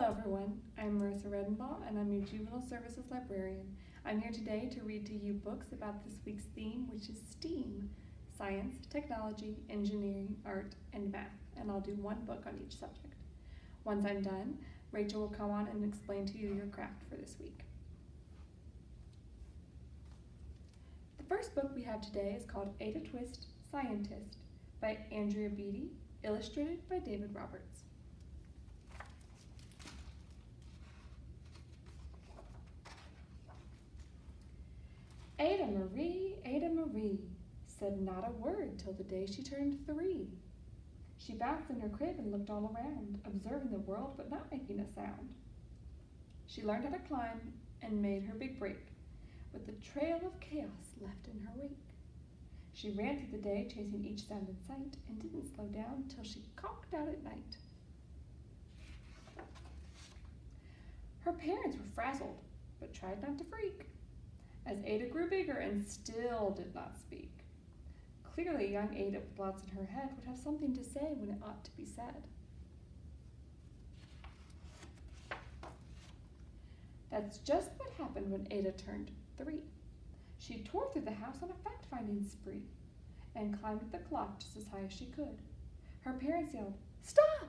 everyone. I'm Marissa and I'm your Juvenile Services Librarian. I'm here today to read to you books about this week's theme, which is STEAM, Science, Technology, Engineering, Art, and Math, and I'll do one book on each subject. Once I'm done, Racheal will come on and explain to you your craft for this week. The first book we have today is called Aydah Twist, Scientist by Andrea Beatty, illustrated by David Roberts. Aydah Marie, said not a word till the day she turned 3. She bounced in her crib and looked all around, observing the world but not making a sound. She learned how to climb and made her big break, with a trail of chaos left in her wake. She ran through the day chasing each sound in sight and didn't slow down till she conked out at night. Her parents were frazzled, but tried not to freak, as Aydah grew bigger and still did not speak. Clearly, young Aydah with lots in her head would have something to say when it ought to be said. That's just what happened when Aydah turned 3. She tore through the house on a fact-finding spree and climbed up the clock just as high as she could. Her parents yelled, "Stop!"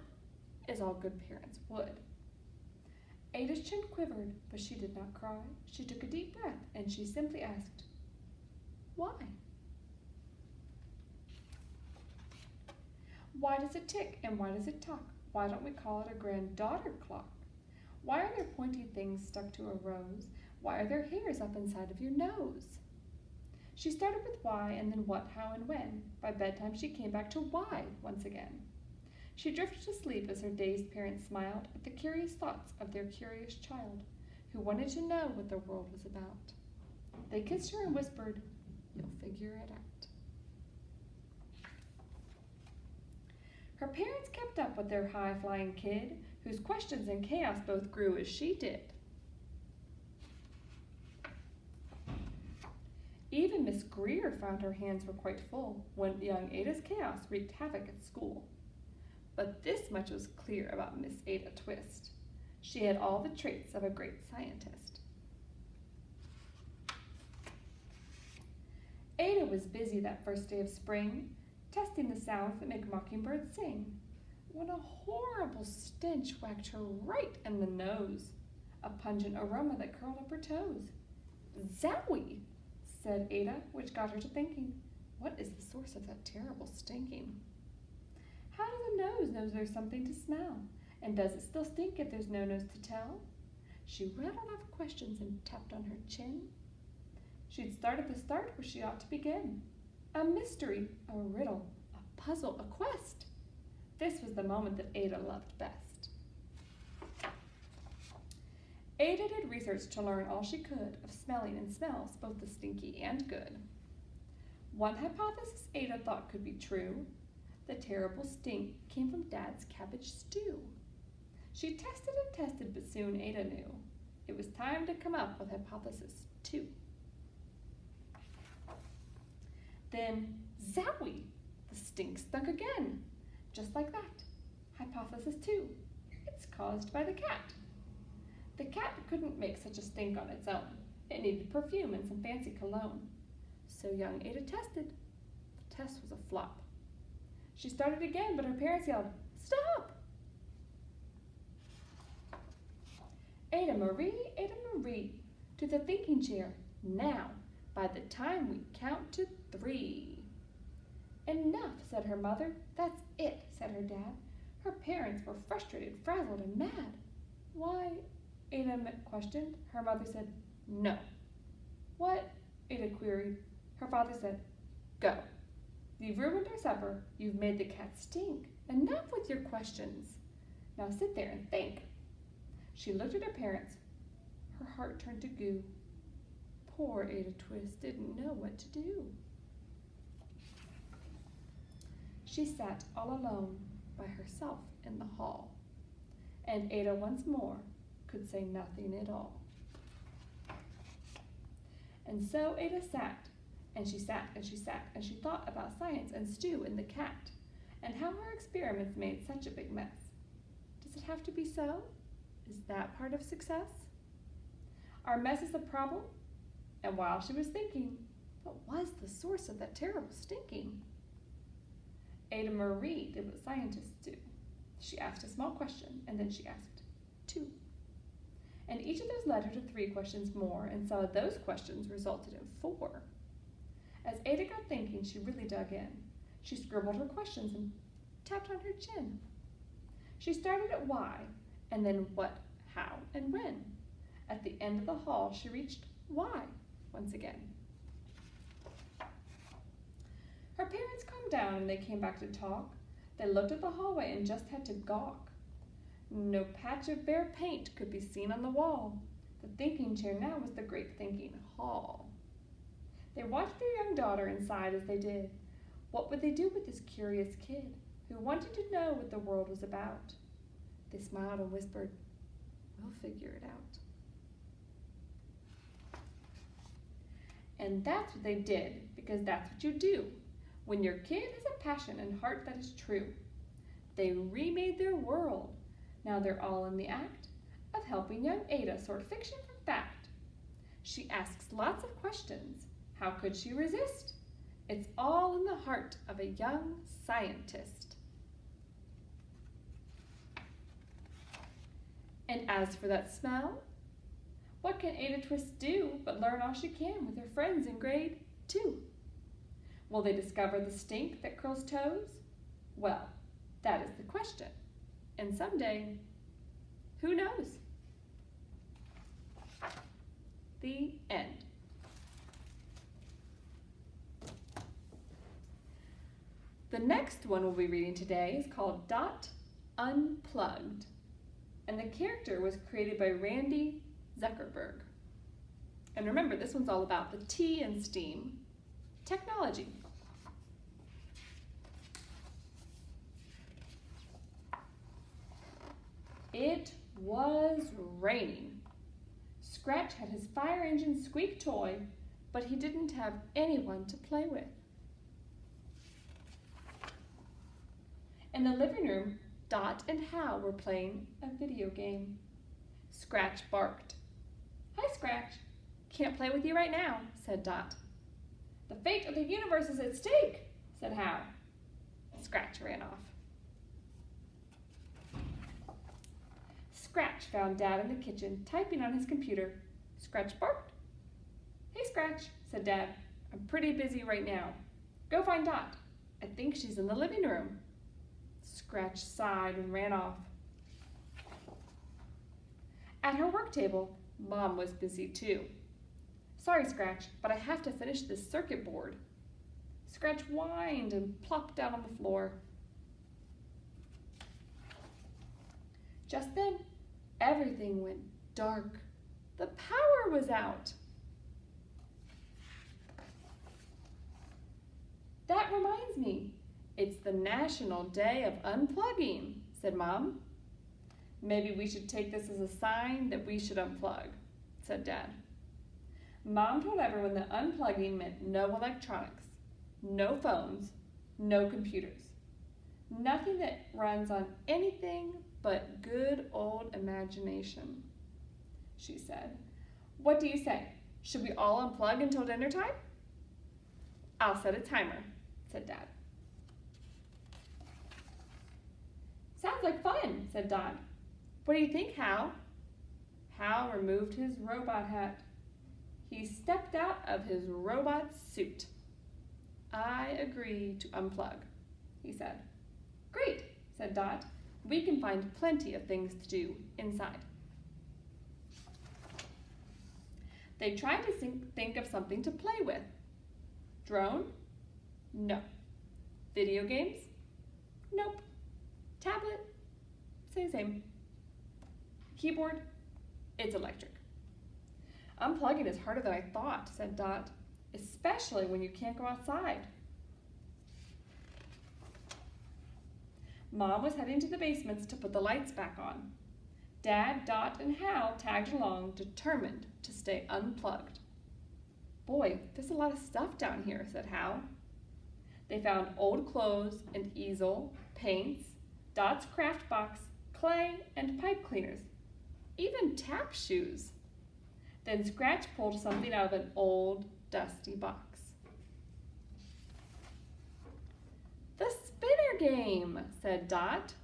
as all good parents would. Aydah's chin quivered, but she did not cry. She took a deep breath, and she simply asked, "Why?" Why does it tick, and why does it talk? Why don't we call it a granddaughter clock? Why are there pointy things stuck to a rose? Why are there hairs up inside of your nose? She started with why, and then what, how, and when. By bedtime, she came back to why once again. She drifted to sleep as her dazed parents smiled at the curious thoughts of their curious child, who wanted to know what the world was about. They kissed her and whispered, "You'll figure it out." Her parents kept up with their high-flying kid, whose questions and chaos both grew as she did. Even Miss Greer found her hands were quite full when young Aydah's chaos wreaked havoc at school. But this much was clear about Miss Aydah Twist. She had all the traits of a great scientist. Aydah was busy that first day of spring, testing the sounds that make mockingbirds sing, when a horrible stench whacked her right in the nose, a pungent aroma that curled up her toes. "Zowie!" said Aydah, which got her to thinking, what is the source of that terrible stinking? How does a nose know there's something to smell? And does it still stink if there's no nose to tell? She rattled off questions and tapped on her chin. She'd started the start where she ought to begin. A mystery, a riddle, a puzzle, a quest. This was the moment that Aydah loved best. Aydah did research to learn all she could of smelling and smells, both the stinky and good. One hypothesis Aydah thought could be true. The terrible stink came from Dad's cabbage stew. She tested and tested, but soon Aydah knew it was time to come up with hypothesis 2. Then, zowie! The stink stunk again. Just like that. Hypothesis 2. It's caused by the cat. The cat couldn't make such a stink on its own. It needed perfume and some fancy cologne. So young Aydah tested. The test was a flop. She started again, but her parents yelled, "Stop!" Aydah Marie, to the thinking chair, now, by the time we count to 3. "Enough," said her mother. "That's it," said her dad. Her parents were frustrated, frazzled, and mad. "Why?" Aydah questioned. Her mother said, "No." "What?" Aydah queried. Her father said, "Go. You've ruined our supper. You've made the cat stink. Enough with your questions. Now sit there and think." She looked at her parents. Her heart turned to goo. Poor Aydah Twist didn't know what to do. She sat all alone by herself in the hall, and Aydah once more could say nothing at all. And so Aydah sat, and she sat, and she sat, and she thought about science and stew and the cat, and how her experiments made such a big mess. Does it have to be so? Is that part of success? Our mess is the problem? And while she was thinking, what was the source of that terrible stinking? Aydah Marie did what scientists do. She asked a small question, and then she asked 2. And each of those led her to 3 questions more, and some of those questions resulted in 4. As Aydah got thinking, she really dug in. She scribbled her questions and tapped on her chin. She started at why, and then what, how, and when. At the end of the hall, she reached why once again. Her parents calmed down and they came back to talk. They looked at the hallway and just had to gawk. No patch of bare paint could be seen on the wall. The thinking chair now was the great thinking hall. They watched their young daughter inside as they did. What would they do with this curious kid who wanted to know what the world was about? They smiled and whispered, "We'll figure it out." And that's what they did, because that's what you do when your kid has a passion and heart that is true. They remade their world. Now they're all in the act of helping young Aydah sort fiction from fact. She asks lots of questions. How could she resist? It's all in the heart of a young scientist. And as for that smell, what can Aydah Twist do but learn all she can with her friends in grade 2? Will they discover the stink that curls toes? Well, that is the question. And someday, who knows? The end. The next one we'll be reading today is called Unplugged. And the character was created by Randy Zuckerberg. And remember, this one's all about the T in STEAM, technology. It was raining. Scratch had his fire engine squeak toy, but he didn't have anyone to play with. In the living room, Dot and Hal were playing a video game. Scratch barked. "Hi, Scratch. Can't play with you right now," said Dot. "The fate of the universe is at stake," said Hal. Scratch ran off. Scratch found Dad in the kitchen, typing on his computer. Scratch barked. "Hey, Scratch," said Dad. "I'm pretty busy right now. Go find Dot. I think she's in the living room." Scratch sighed and ran off. At her work table, Mom was busy too. "Sorry, Scratch, but I have to finish this circuit board." Scratch whined and plopped down on the floor. Just then, everything went dark. The power was out. "That reminds me, it's the National Day of Unplugging," said Mom. "Maybe we should take this as a sign that we should unplug," said Dad. Mom told everyone that unplugging meant no electronics, no phones, no computers. Nothing that runs on anything but good old imagination. She said, "What do you say? Should we all unplug until dinner time?" "I'll set a timer," said Dad. "Sounds like fun," said Dot. "What do you think, Hal?" Hal removed his robot hat. He stepped out of his robot suit. "I agree to unplug," he said. "Great," said Dot. "We can find plenty of things to do inside." They tried to think of something to play with. Drone? No. Video games? Nope. Tablet? Same. Keyboard? It's electric. "Unplugging is harder than I thought," said Dot, "especially when you can't go outside." Mom was heading to the basements to put the lights back on. Dad, Dot, and Hal tagged along, determined to stay unplugged. "Boy, there's a lot of stuff down here," said Hal. They found old clothes, an easel, paints, Dot's craft box, clay, and pipe cleaners. even tap shoes. Then Scratch pulled something out of an old, dusty box. "The spinner game," said Dot.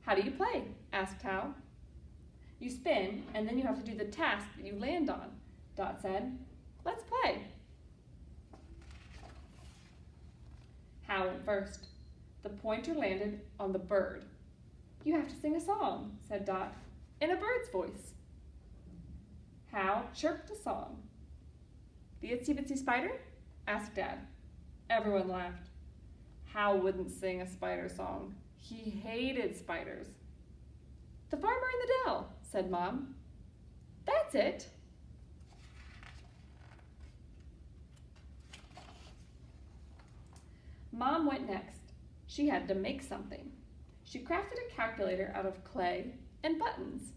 "How do you play?" asked Hal. "You spin, and then you have to do the task that you land on," Dot said. "Let's play." Hal went first. The pointer landed on the bird. "You have to sing a song," said Dot, in a bird's voice. Hal chirped a song. "The Itsy Bitsy Spider?" asked Dad. Everyone laughed. Hal wouldn't sing a spider song. He hated spiders. "The Farmer in the Dell," said Mom. "That's it." Mom went next. She had to make something. She crafted a calculator out of clay and buttons.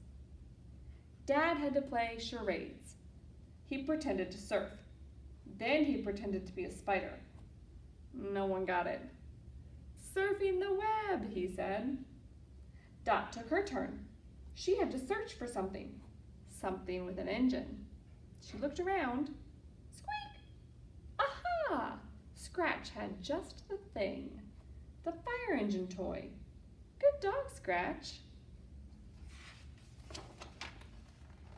Dad had to play charades. He pretended to surf. Then he pretended to be a spider. No one got it. "Surfing the web," he said. Dot took her turn. She had to search for something. Something with an engine. She looked around. Squeak! Aha! Scratch had just the thing. The fire engine toy. Good dog, Scratch.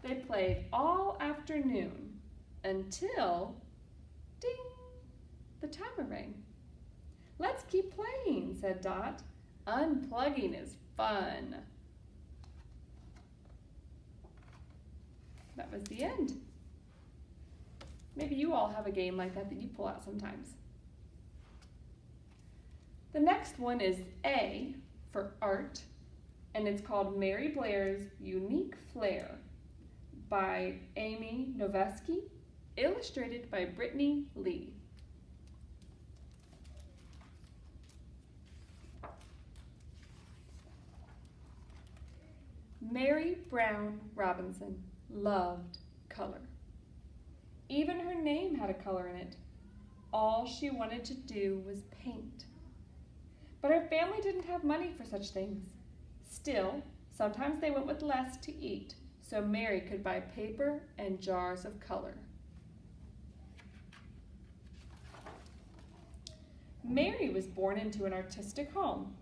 They played all afternoon until, ding, the timer rang. "Let's keep playing," said Dot. "Unplugging is fun." That was the end. Maybe you all have a game like that you pull out sometimes. The next one is A for art, and it's called Mary Blair's Unique Flair by Amy Noveski, illustrated by Brittany Lee. Mary Brown Robinson loved color. Even her name had a color in it. All she wanted to do was paint. But her family didn't have money for such things. Still, sometimes they went with less to eat, so Mary could buy paper and jars of color. Mary was born into an artistic home.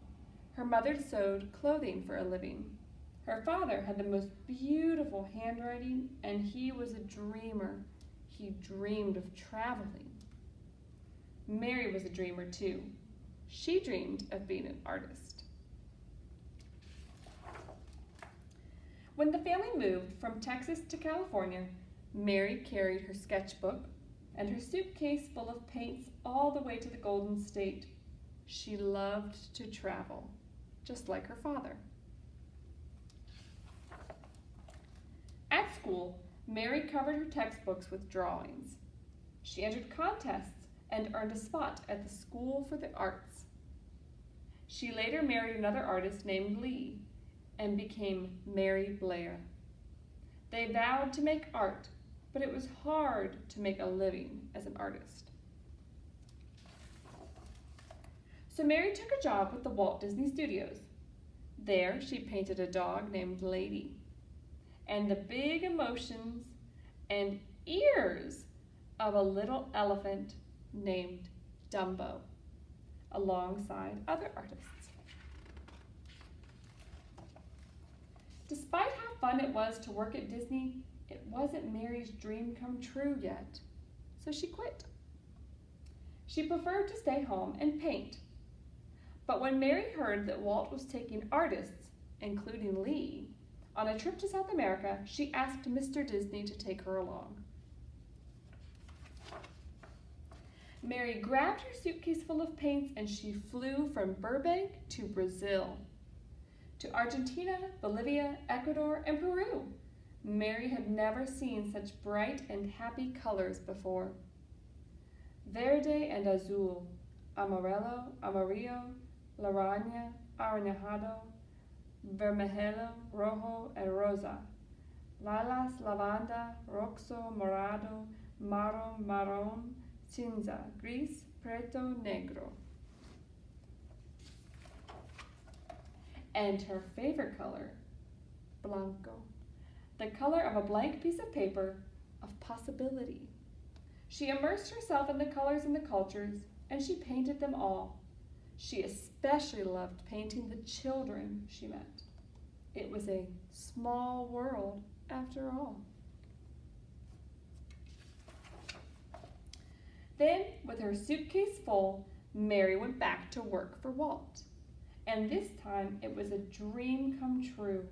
Her mother sewed clothing for a living. Her father had the most beautiful handwriting, and he was a dreamer. He dreamed of traveling. Mary was a dreamer too. She dreamed of being an artist. When the family moved from Texas to California, Mary carried her sketchbook and her suitcase full of paints all the way to the Golden State. She loved to travel, just like her father. At school, Mary covered her textbooks with drawings. She entered contests and earned a spot at the School for the Arts. She later married another artist named Lee and became Mary Blair. They vowed to make art, but it was hard to make a living as an artist. So Mary took a job with the Walt Disney Studios. There, she painted a dog named Lady, and the big emotions and ears of a little elephant named Dumbo, alongside other artists. Despite how fun it was to work at Disney, it wasn't Mary's dream come true yet, so she quit. She preferred to stay home and paint. But when Mary heard that Walt was taking artists, including Lee, on a trip to South America, she asked Mr. Disney to take her along. Mary grabbed her suitcase full of paints and she flew from Burbank to Brazil, to Argentina, Bolivia, Ecuador, and Peru. Mary had never seen such bright and happy colors before. Verde and azul, amarelo, amarillo, laranja, anaranjado, vermelho, rojo, and rosa, lilas, lavanda, roxo, morado, marron, cinza, gris, preto, negro. and her favorite color, blanco, the color of a blank piece of paper of possibility. She immersed herself in the colors and the cultures, and she painted them all. She especially loved painting the children she met. It was a small world after all. Then, with her suitcase full, Mary went back to work for Walt. And this time it was a dream come true.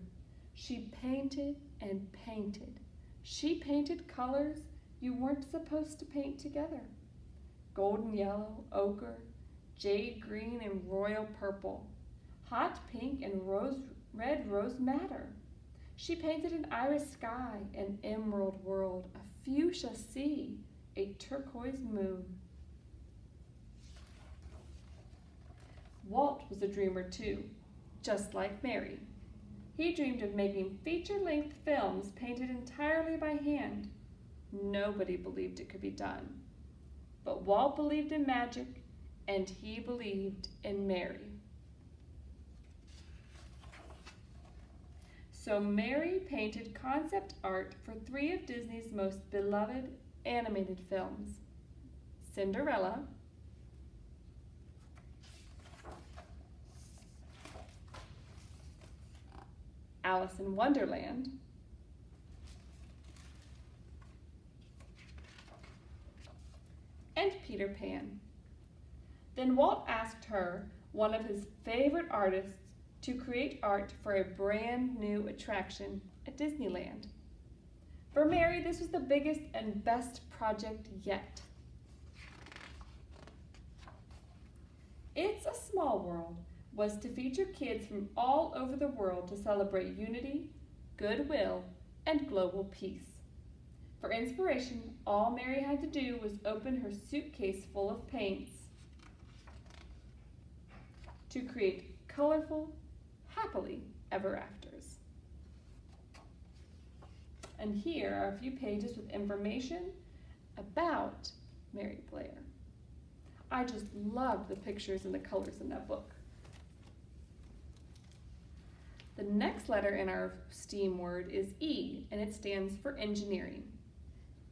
She painted and painted. She painted colors you weren't supposed to paint together. Golden yellow, ochre, jade green, and royal purple. Hot pink and red rose madder. She painted an iris sky, an emerald world, a fuchsia sea, a turquoise moon. Walt was a dreamer too, just like Mary. He dreamed of making feature-length films painted entirely by hand. Nobody believed it could be done. But Walt believed in magic, and he believed in Mary. So Mary painted concept art for 3 of Disney's most beloved animated films: Cinderella, Alice in Wonderland, and Peter Pan. Then Walt asked her, one of his favorite artists, to create art for a brand new attraction at Disneyland. For Mary, this was the biggest and best project yet. It's a Small World was to feature kids from all over the world to celebrate unity, goodwill, and global peace. For inspiration, all Mary had to do was open her suitcase full of paints to create colorful, happily ever afters. And here are a few pages with information about Mary Blair. I just loved the pictures and the colors in that book. The next letter in our STEAM word is E, and it stands for engineering.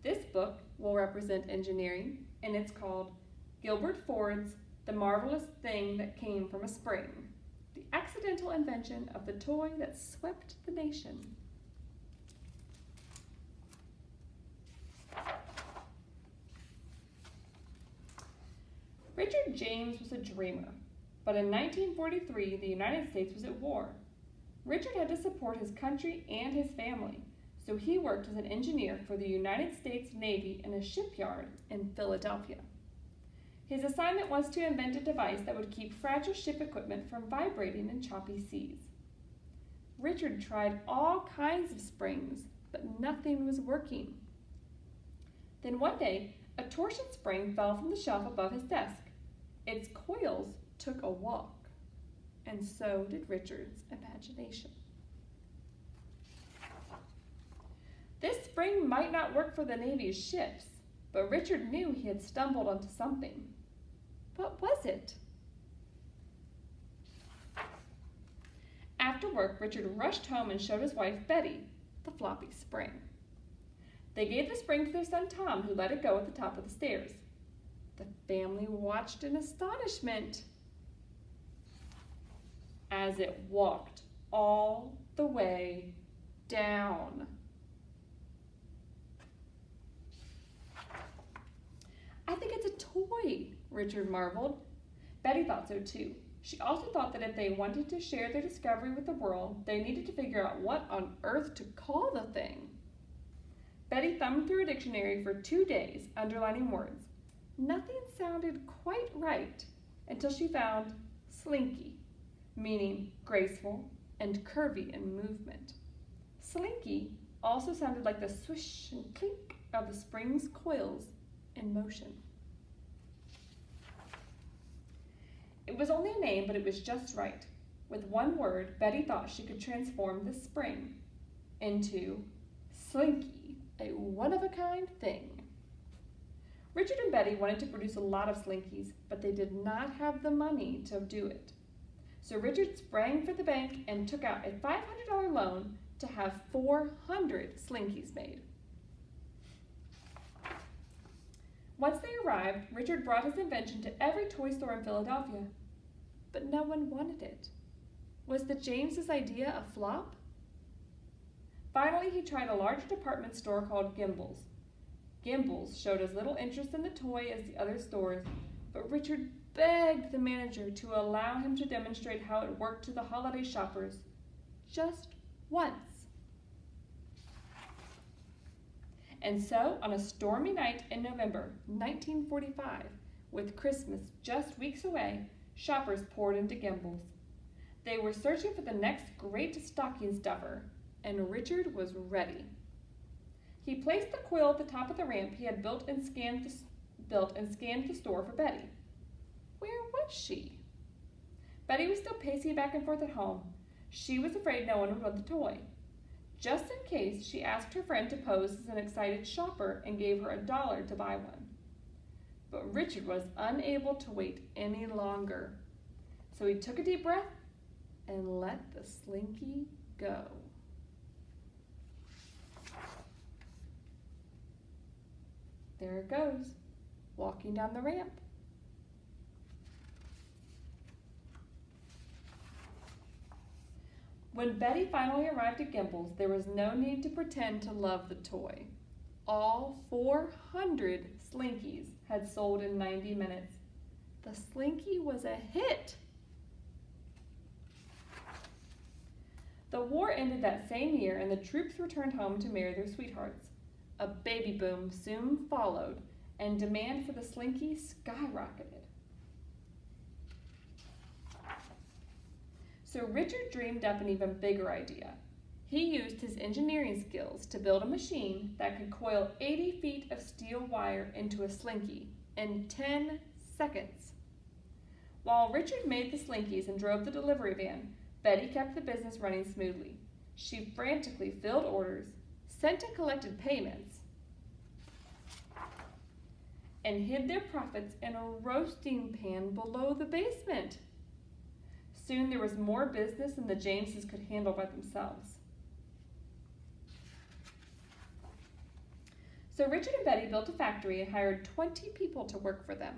This book will represent engineering, and it's called Gilbert Ford's The Marvelous Thing That Came from a Spring, the accidental invention of the toy that swept the nation. Richard James was a dreamer, but in 1943, the United States was at war. Richard had to support his country and his family, so he worked as an engineer for the United States Navy in a shipyard in Philadelphia. His assignment was to invent a device that would keep fragile ship equipment from vibrating in choppy seas. Richard tried all kinds of springs, but nothing was working. Then one day, a torsion spring fell from the shelf above his desk. Its coils took a walk, and so did Richard's imagination. This spring might not work for the Navy's ships, but Richard knew he had stumbled onto something. What was it? After work, Richard rushed home and showed his wife, Betty, the floppy spring. They gave the spring to their son, Tom, who let it go at the top of the stairs. The family watched in astonishment as it walked all the way down. I think it's a toy, Richard marveled. Betty thought so too. She also thought that if they wanted to share their discovery with the world, they needed to figure out what on earth to call the thing. Betty thumbed through a dictionary for 2 days, underlining words. Nothing sounded quite right until she found slinky, meaning graceful and curvy in movement. Slinky also sounded like the swish and clink of the spring's coils in motion. It was only a name, but it was just right. With one word, Betty thought she could transform the spring into Slinky, a one-of-a-kind thing. Richard and Betty wanted to produce a lot of Slinkies, but they did not have the money to do it. So Richard sprang for the bank and took out a $500 loan to have 400 slinkies made. Once they arrived, Richard brought his invention to every toy store in Philadelphia, but no one wanted it. Was the Jameses' idea a flop? Finally, he tried a large department store called Gimbel's. Gimbel's showed as little interest in the toy as the other stores, but Richard begged the manager to allow him to demonstrate how it worked to the holiday shoppers just once. And so, on a stormy night in November 1945, with Christmas just weeks away, shoppers poured into Gimbel's. They were searching for the next great stocking stuffer, and Richard was ready. He placed the quill at the top of the ramp he had built and scanned the store for Betty. Where was she? Betty was still pacing back and forth at home. She was afraid no one would want the toy. Just in case, she asked her friend to pose as an excited shopper and gave her $1 to buy one. But Richard was unable to wait any longer. So he took a deep breath and let the slinky go. There it goes, walking down the ramp. When Betty finally arrived at Gimbel's, there was no need to pretend to love the toy. All 400 slinkies had sold in 90 minutes. The slinky was a hit. The war ended that same year, and the troops returned home to marry their sweethearts. A baby boom soon followed, and demand for the slinky skyrocketed. So Richard dreamed up an even bigger idea. He used his engineering skills to build a machine that could coil 80 feet of steel wire into a slinky in 10 seconds. While Richard made the slinkies and drove the delivery van, Betty kept the business running smoothly. She frantically filled orders, sent and collected payments, and hid their profits in a roasting pan below the basement. Soon there was more business than the Jameses could handle by themselves. So Richard and Betty built a factory and hired 20 people to work for them.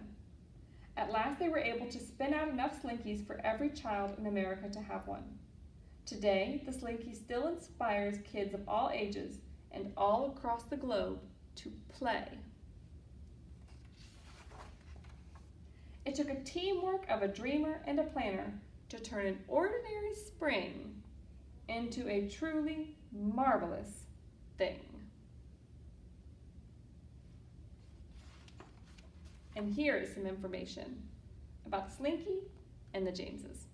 At last they were able to spin out enough slinkies for every child in America to have one. Today, the slinky still inspires kids of all ages and all across the globe to play. It took a teamwork of a dreamer and a planner to turn an ordinary spring into a truly marvelous thing. And here is some information about Slinky and the Jameses.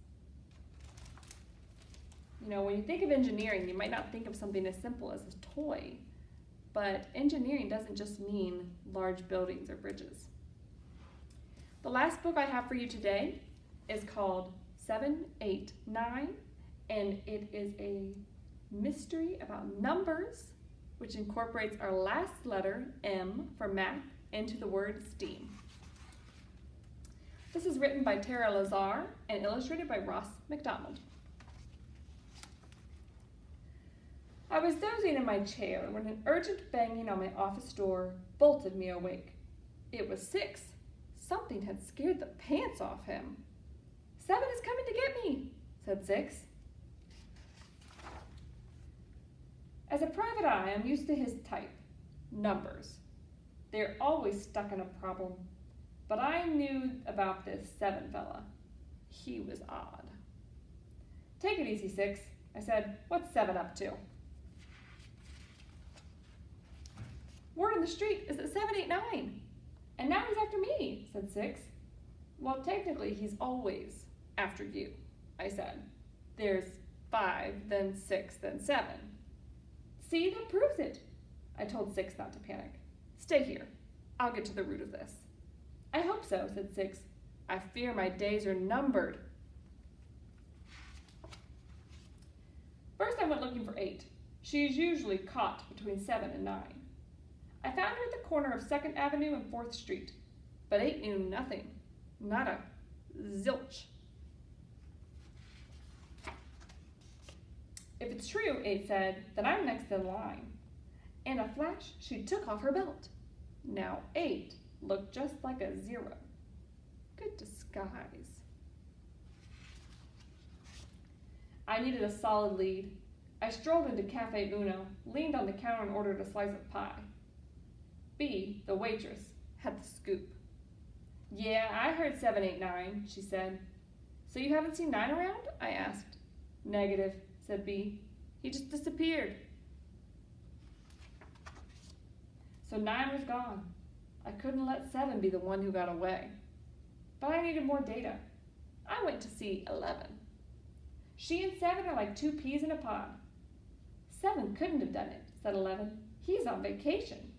You know, when you think of engineering, you might not think of something as simple as a toy, but engineering doesn't just mean large buildings or bridges. The last book I have for you today is called 789, and it is a mystery about numbers, which incorporates our last letter, M, for math, into the word STEAM. This is written by Tara Lazar and illustrated by Ross McDonald. I was dozing in my chair when an urgent banging on my office door bolted me awake. It was 6. Something had scared the pants off him. 7 is coming to get me, said 6. As a private eye, I'm used to his type, numbers. They're always stuck in a problem. But I knew about this 7 fella. He was odd. Take it easy, 6, I said. What's 7 up to? Word on the street is that 789. And now he's after me, said 6. Well, technically, he's always after you, I said. There's 5, then 6, then 7. See, that proves it. I told 6 not to panic. Stay here. I'll get to the root of this. I hope so, said 6. I fear my days are numbered. First I went looking for 8. She is usually caught between 7 and 9. I found her at the corner of 2nd Avenue and 4th Street, but 8 knew nothing. Not a zilch. it's true, 8 said, then I'm next in line. In a flash, she took off her belt. Now 8 looked just like a 0. Good disguise. I needed a solid lead. I strolled into Cafe Uno, leaned on the counter and ordered a slice of pie. B, the waitress, had the scoop. Yeah, I heard 789, she said. So you haven't seen 9 around? I asked. Negative, said B. He just disappeared. So 9 was gone. I couldn't let 7 be the one who got away. But I needed more data. I went to see 11. She and 7 are like 2 peas in a pod. 7 couldn't have done it, said 11. He's on vacation.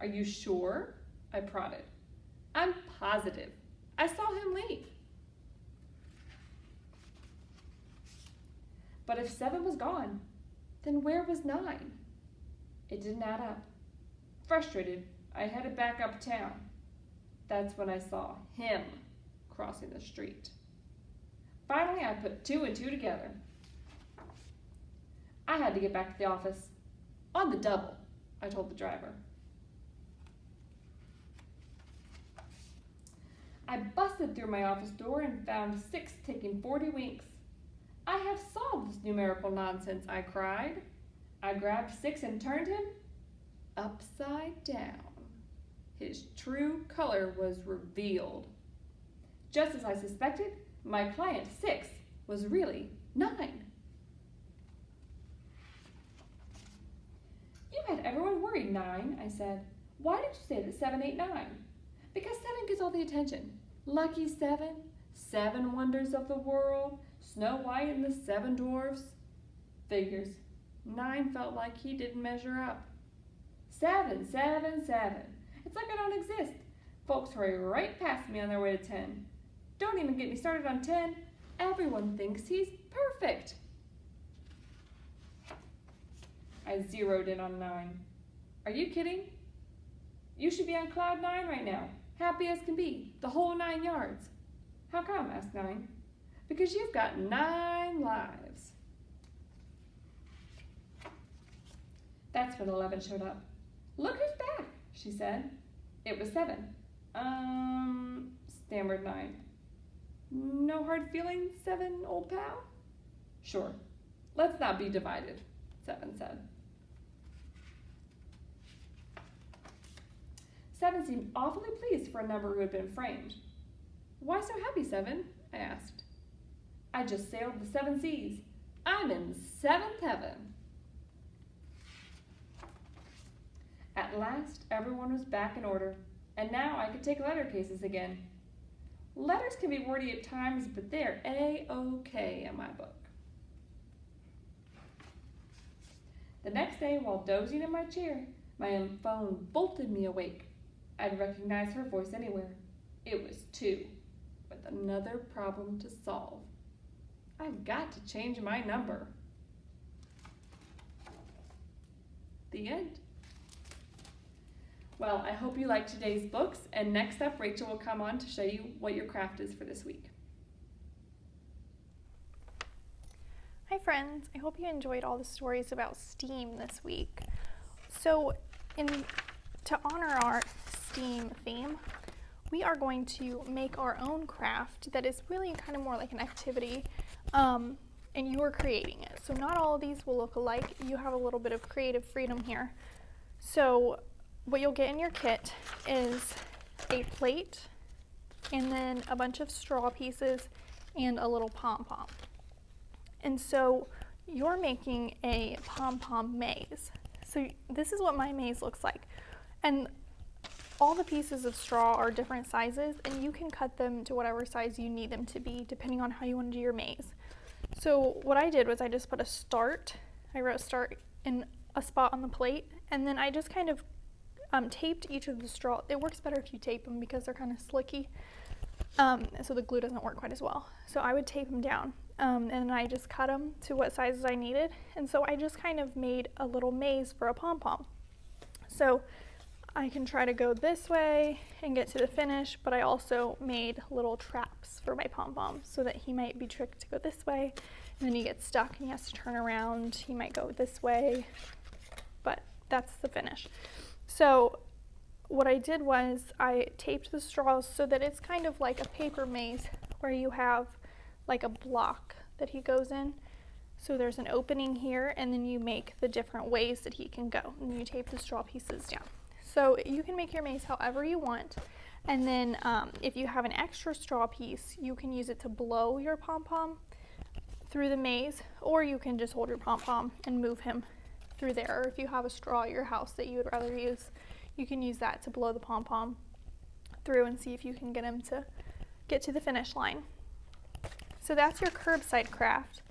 Are you sure? I prodded. I'm positive. I saw him leave. But if 7 was gone, then where was 9? It didn't add up. Frustrated, I headed back uptown. That's when I saw him crossing the street. Finally, I put 2 and 2 together. I had to get back to the office. On the double, I told the driver. I busted through my office door and found 6 taking 40 winks. I have solved this numerical nonsense, I cried. I grabbed 6 and turned him upside down. His true color was revealed. Just as I suspected, my client 6 was really 9. You had everyone worried, 9, I said. Why did you say that 789? Because 7 gets all the attention. Lucky 7, 7 wonders of the world, Snow White and the 7 dwarfs. Figures. 9 felt like he didn't measure up. 7, 7, 7. It's like I don't exist. Folks hurry right past me on their way to 10. Don't even get me started on 10. Everyone thinks he's perfect. I zeroed in on 9. Are you kidding? You should be on cloud 9 right now. Happy as can be. The whole 9 yards. How come? Asked 9. Because you've got 9 lives. That's when 11 showed up. Look who's back, she said. It was 7. Stammered 9. No hard feelings, 7, old pal? Sure. Let's not be divided, 7 said. 7 seemed awfully pleased for a number who had been framed. Why so happy, 7? I asked. I just sailed the 7 seas. I'm in 7th heaven. At last, everyone was back in order, and now I could take letter cases again. Letters can be wordy at times, but they're A-OK in my book. The next day, while dozing in my chair, my phone bolted me awake. I'd recognize her voice anywhere. It was 2, with another problem to solve. I've got to change my number. The end. Well, I hope you liked today's books, and next up, Racheal will come on to show you what your craft is for this week. Hi friends, I hope you enjoyed all the stories about STEAM this week. So, to honor our STEAM theme, we are going to make our own craft that is really kind of more like an activity, and you are creating it. So not all of these will look alike. You have a little bit of creative freedom here. So what you'll get in your kit is a plate, and then a bunch of straw pieces, and a little pom-pom. And so you're making a pom-pom maze. So this is what my maze looks like. And all the pieces of straw are different sizes, and you can cut them to whatever size you need them to be, depending on how you want to do your maze. So what I did was I just put a start. I wrote start in a spot on the plate, and then I just kind of taped each of the straw. It works better if you tape them because they're kind of slicky, so the glue doesn't work quite as well. So I would tape them down, and I just cut them to what sizes I needed, and so I just kind of made a little maze for a pom-pom. So I can try to go this way and get to the finish, but I also made little traps for my pom-poms so that he might be tricked to go this way, and then he gets stuck and he has to turn around. He might go this way, but that's the finish. So what I did was I taped the straws so that it's kind of like a paper maze where you have like a block that he goes in. So there's an opening here, and then you make the different ways that he can go, and you tape the straw pieces down. So you can make your maze however you want, and then if you have an extra straw piece, you can use it to blow your pom-pom through the maze, or you can just hold your pom-pom and move him through there. Or if you have a straw at your house that you would rather use, you can use that to blow the pom-pom through and see if you can get him to get to the finish line. So that's your curbside craft.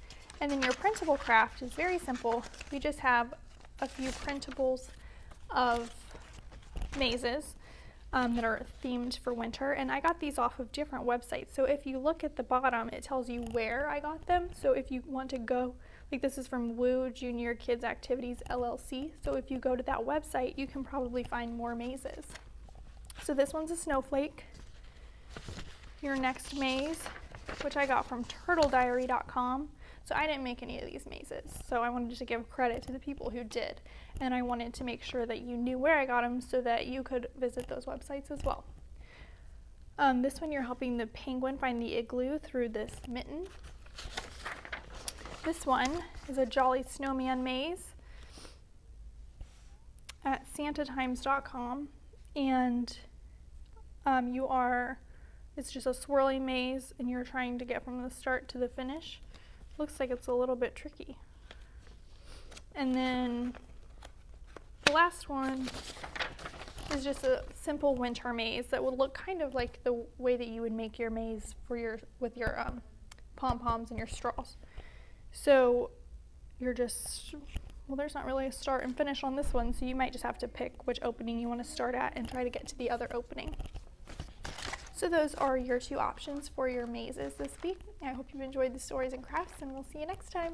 And then your printable craft is very simple. We just have a few printables of mazes that are themed for winter, and I got these off of different websites. So if you look at the bottom, it tells you where I got them. So if you want to go, like this is from Woo Junior Kids Activities LLC. So if you go to that website, you can probably find more mazes. So this one's a snowflake. Your next maze, which I got from turtlediary.com. So I didn't make any of these mazes, so I wanted to give credit to the people who did. And I wanted to make sure that you knew where I got them so that you could visit those websites as well. This one, you're helping the penguin find the igloo through this mitten. This one is a Jolly Snowman maze at santatimes.com, and it's just a swirling maze, and you're trying to get from the start to the finish. Looks like it's a little bit tricky. And then the last one is just a simple winter maze that would look kind of like the way that you would make your maze for with your pom-poms and your straws. So you're just, well, there's not really a start and finish on this one, so you might just have to pick which opening you want to start at and try to get to the other opening. So those are your two options for your mazes this week. I hope you've enjoyed the stories and crafts, and we'll see you next time.